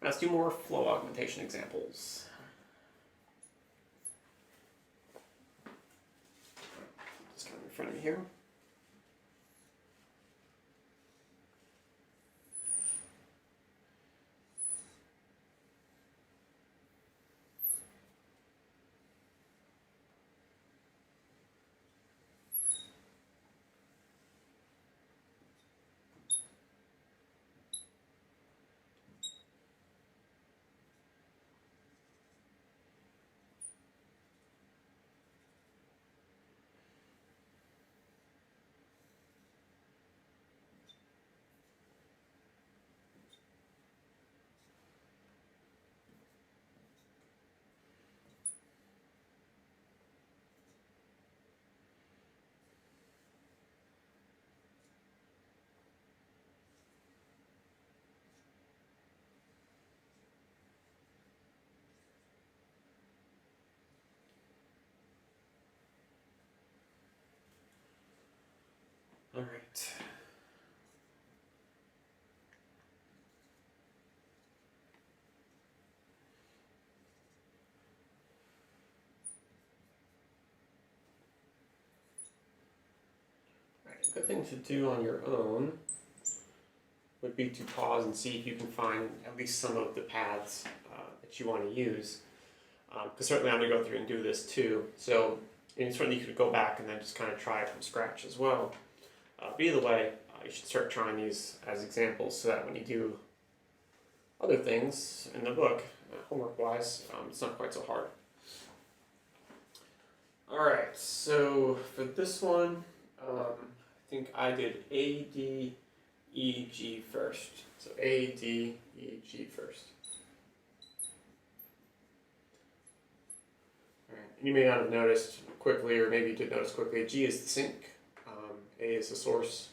Let's do more flow augmentation examples. Just kind of in front of me here. All right. A good thing to do on your own would be to pause and see if you can find at least some of the paths that you want to use. Because certainly I'm going to go through and do this too. So certainly you could go back and then just kind of try it from scratch as well. But either way, you should start trying these as examples so that when you do other things in the book, homework-wise, it's not quite so hard. Alright, so for this one, I think I did A, D, E, G first. So A, D, E, G first. Alright, you may not have noticed quickly, or maybe you did notice quickly, G is the sink, A is the source.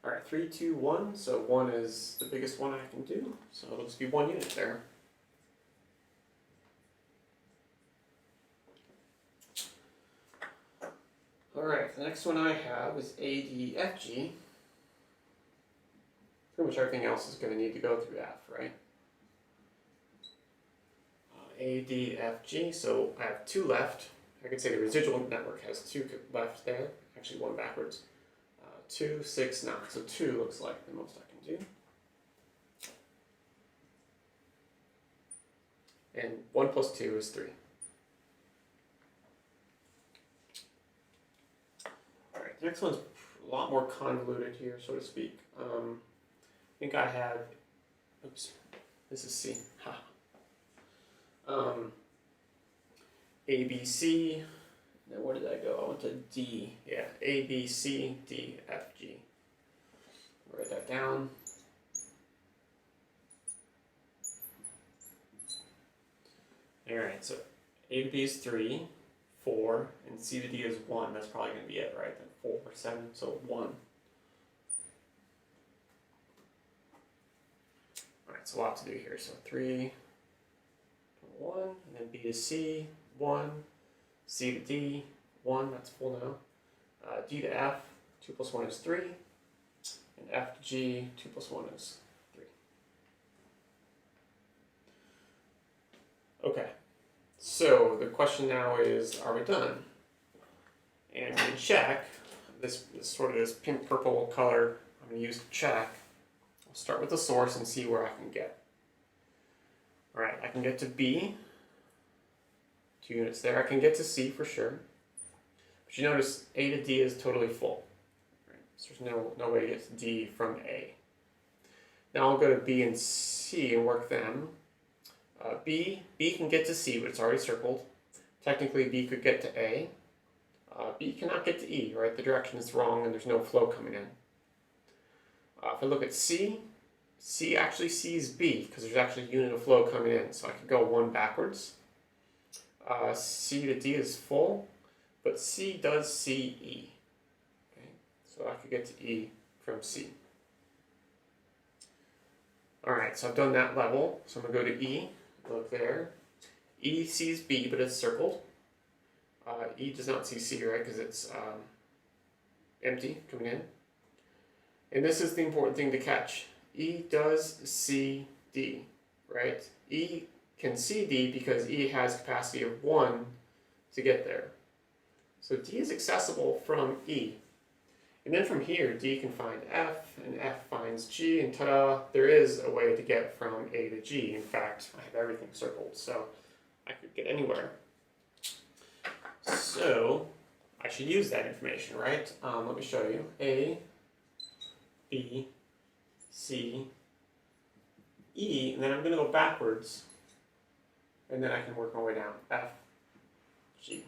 Alright, 3, 2, 1, so 1 is the biggest one I can do, so it'll just be 1 unit there. Alright, the next one I have is A, D, F, G. Pretty much everything else is going to need to go through F, right? A, D, F, G, so I have 2 left. I could say the residual network has 2 left there, actually 1 backwards. 2, 6, 9, so 2 looks like the most I can do. And 1 plus 2 is 3. Alright, the next one's a lot more convoluted here, so to speak. I think I have, oops, this is C, ha. A, B, C, then where did I go? I went to D, yeah, A, B, C, D, F, G. Write that down. Alright, so A to B is 3, 4, and C to D is 1. That's probably going to be it, right? Then 4, 7, so 1. Alright, so a lot to do here. So 3, 1, and then B to C, 1, C to D, 1, that's full now. D to F, 2 plus 1 is 3, and F to G, 2 plus 1 is 3. Okay, so the question now is, are we done? And to check, this pink purple color I'm going to use to check. I'll start with the source and see where I can get. Alright, I can get to B, 2 units there. I can get to C for sure. But you notice A to D is totally full. Right? So there's no way to get to D from A. Now I'll go to B and C and work them. B can get to C, but it's already circled. Technically B could get to A. B cannot get to E, right? The direction is wrong and there's no flow coming in. If I look at C actually sees B because there's actually a unit of flow coming in. So I could go 1 backwards. C to D is full, but C does see E. Okay? So I could get to E from C. Alright, so I've done that level. So I'm going to go to E, look there. E sees B, but it's circled. E does not see C, right, because it's empty coming in. And this is the important thing to catch. E does see D, right? E can see D because E has capacity of 1 to get there. So D is accessible from E. And then from here, D can find F, and F finds G, and ta-da, there is a way to get from A to G. In fact, I have everything circled, so I could get anywhere. So I should use that information, right? Let me show you. A, B, C, E, and then I'm going to go backwards, and then I can work my way down. F, G.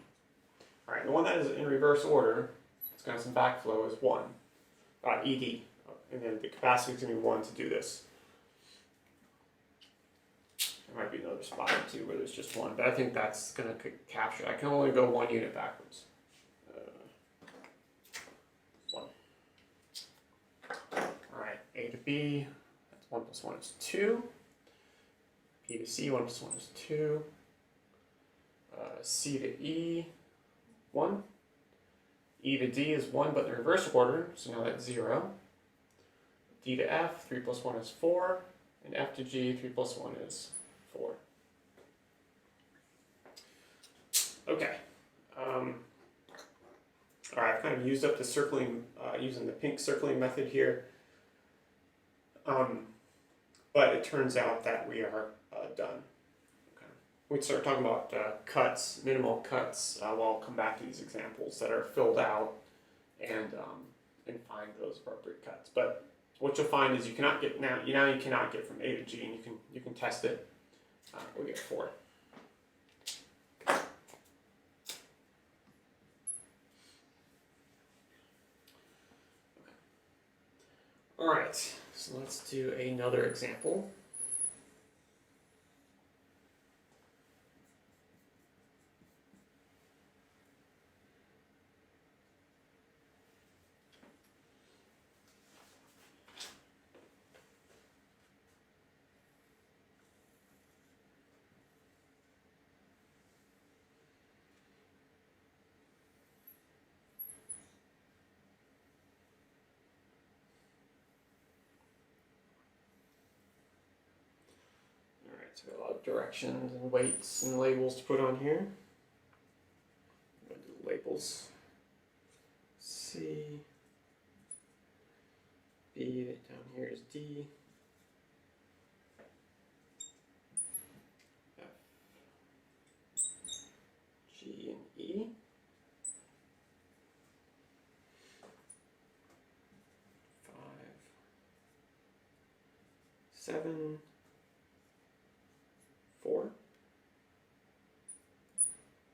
All right, the one that is in reverse order, it's got some backflow, is 1, ED, and then the capacity is going to be 1 to do this. There might be another spot or two where there's just 1, but I think that's going to capture. I can only go 1 unit backwards. 1. All right, A to B, that's 1 plus 1 is 2. B to C, 1 plus 1 is 2. C to E, 1. E to D is 1, but in reverse order, so now that's 0. D to F, 3 plus 1 is 4. And F to G, 3 plus 1 is 4. Okay. Alright, I've kind of used up the circling, using the pink circling method here. But it turns out that we are done. We start talking about cuts, minimal cuts. I'll come back to these examples that are filled out and find those appropriate cuts. But what you'll find is you cannot get you cannot get from A to G, and you can test it. We'll get 4. All right, so let's do another example. So we got a lot of directions and weights and labels to put on here. I'm going to do labels. C, B, down here is D, F, G, and E. 5, 7, 4,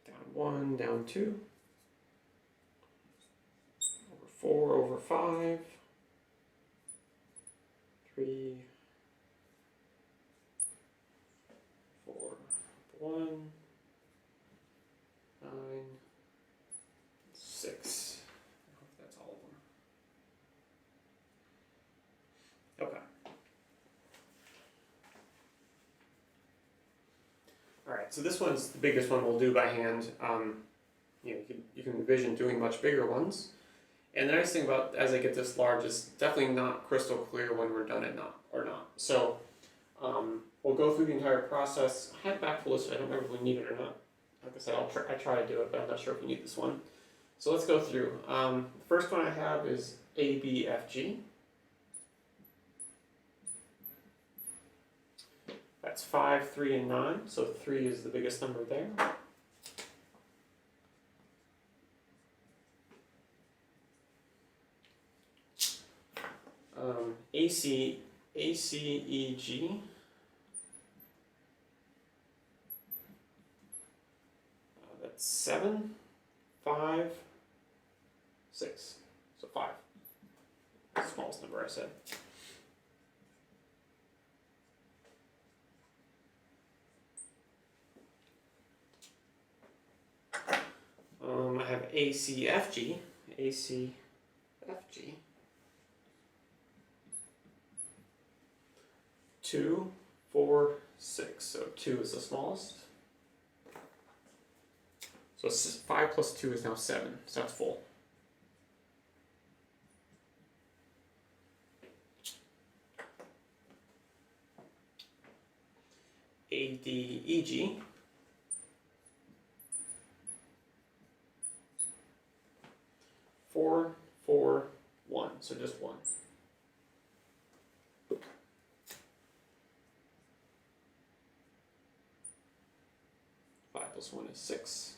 down 1, down 2, over 4, over 5, 3, 4, 1, 9, 6. I hope that's all of them. Okay. All right, so this one's the biggest one we'll do by hand. You can envision doing much bigger ones. And the nice thing about as I get this large is definitely not crystal clear when we're done or not. So we'll go through the entire process. I had backflow listed. I don't remember if we need it or not. Like I said, I try to do it, but I'm not sure if we need this one. So let's go through. The first one I have is ABFG. That's 5, 3, and 9. So 3 is the biggest number there. ACEG. That's 7, 5, 6. So 5. That's the smallest number I said. I have ACFG. ACFG. 2, 4, 6. So 2 is the smallest. So 5 plus 2 is now 7. So that's full. ADEG. Four, four, one. So just one. 5 plus 1 is 6.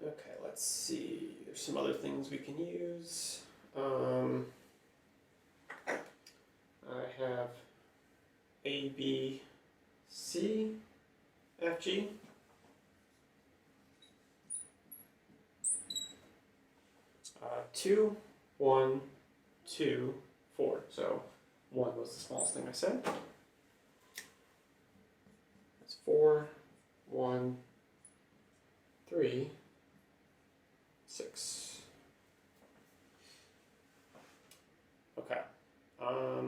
Okay, let's see. There's some other things we can use. I have A, B, C, F, G. Two, 1, 2, 4. So 1 was the smallest thing I said. That's 4, 1, 3, 6. Okay. I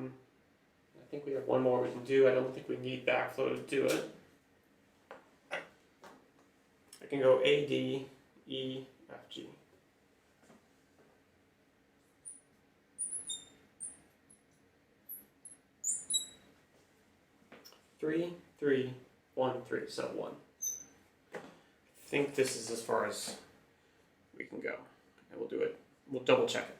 think we have one more we can do. I don't think we need backflow to do it. I can go A, D, E, F, G. 3, 3, 1, 3. So 1. I think this is as far as we can go. And we'll do it. We'll double check it.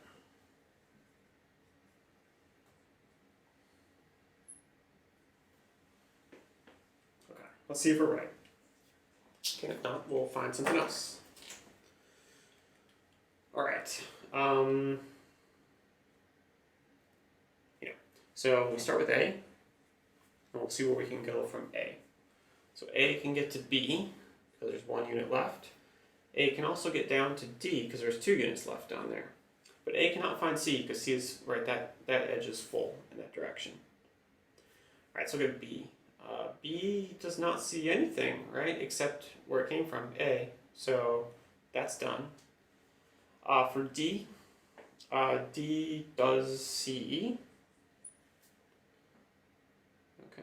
Okay, let's see if we're right. Okay, if not, we'll find something else. All right. So we start with A, and we'll see where we can go from A. So A can get to B, because there's 1 unit left. A can also get down to D, because there's 2 units left down there. But A cannot find C, because C is right, that edge is full in that direction. All right, so we'll go to B. B does not see anything, right, except where it came from, A. So that's done. For D, D does see E. Okay.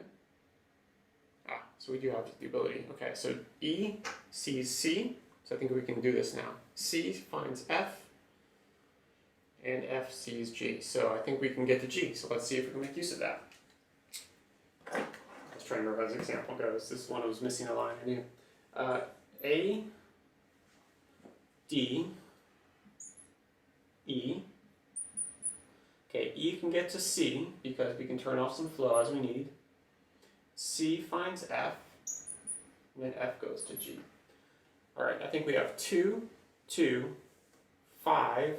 So we do have the ability. Okay, so E sees C. So I think we can do this now. C finds F, and F sees G. So I think we can get to G. So let's see if we can make use of that. Let's try and remember how this example goes. This one was missing a line I knew. A, D, E. Okay, E can get to C because we can turn off some flow as we need. C finds F, and then F goes to G. All right, I think we have 2, 2, 5,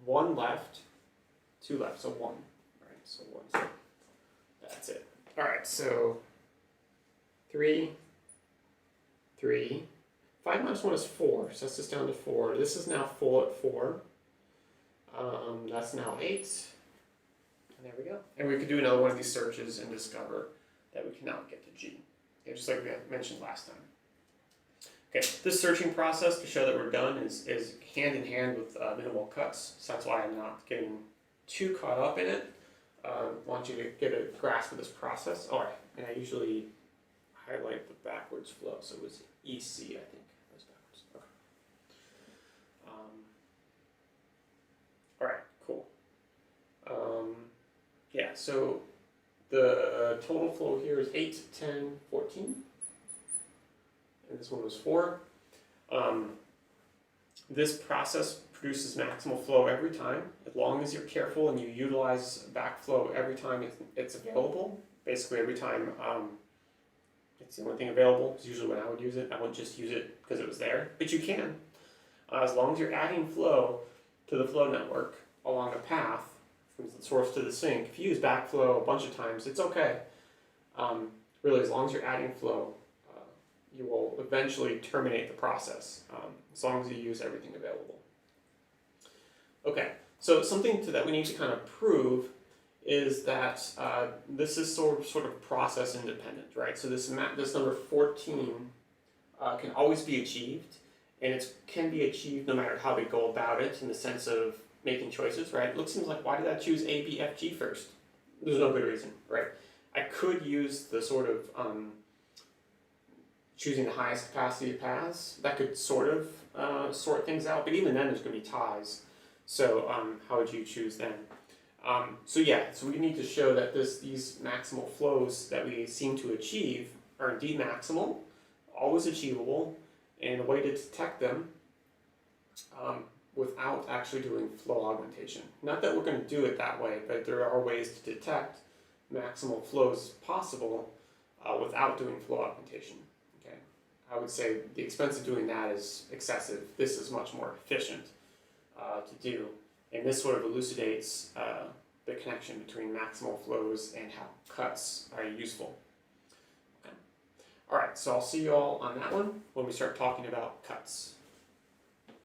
1 left, 2 left, so 1. All right, so 1. That's it. All right, so 3, 3. 5 minus 1 is 4, so that's just down to 4. This is now full at 4. That's now 8. And there we go. And we could do another one of these searches and discover that we cannot get to G. Okay, just like we had mentioned last time. Okay, this searching process to show that we're done is hand in hand with minimal cuts. So that's why I'm not getting too caught up in it. I want you to get a grasp of this process. All right, and I usually highlight the backwards flow. So it was EC, I think. That was backwards. Okay. All right, cool. Yeah, so the total flow here is 8, 10, 14. And this one was 4. This process produces maximal flow every time, as long as you're careful and you utilize backflow every time it's available. Basically, every time it's the only thing available. It's usually when I would use it. I wouldn't just use it because it was there, but you can, as long as you're adding flow to the flow network along a path from the source to the sink. If you use backflow a bunch of times, it's okay. Really, as long as you're adding flow, you will eventually terminate the process, as long as you use everything available. Okay, so something that we need to kind of prove is that this is sort of process independent, right? So this number 14 can always be achieved, and it can be achieved no matter how we go about it in the sense of making choices, right? It seems like, why did I choose A, B, F, G first? There's no good reason, right? I could use the sort of choosing the highest capacity paths. That could sort of sort things out, but even then there's going to be ties. So how would you choose then? So we need to show that these maximal flows that we seem to achieve are indeed maximal, always achievable, and a way to detect them without actually doing flow augmentation. Not that we're going to do it that way, but there are ways to detect maximal flows possible without doing flow augmentation. Okay, I would say the expense of doing that is excessive. This is much more efficient to do, and this sort of elucidates the connection between maximal flows and how cuts are useful. Okay. All right, so I'll see you all on that one when we start talking about cuts.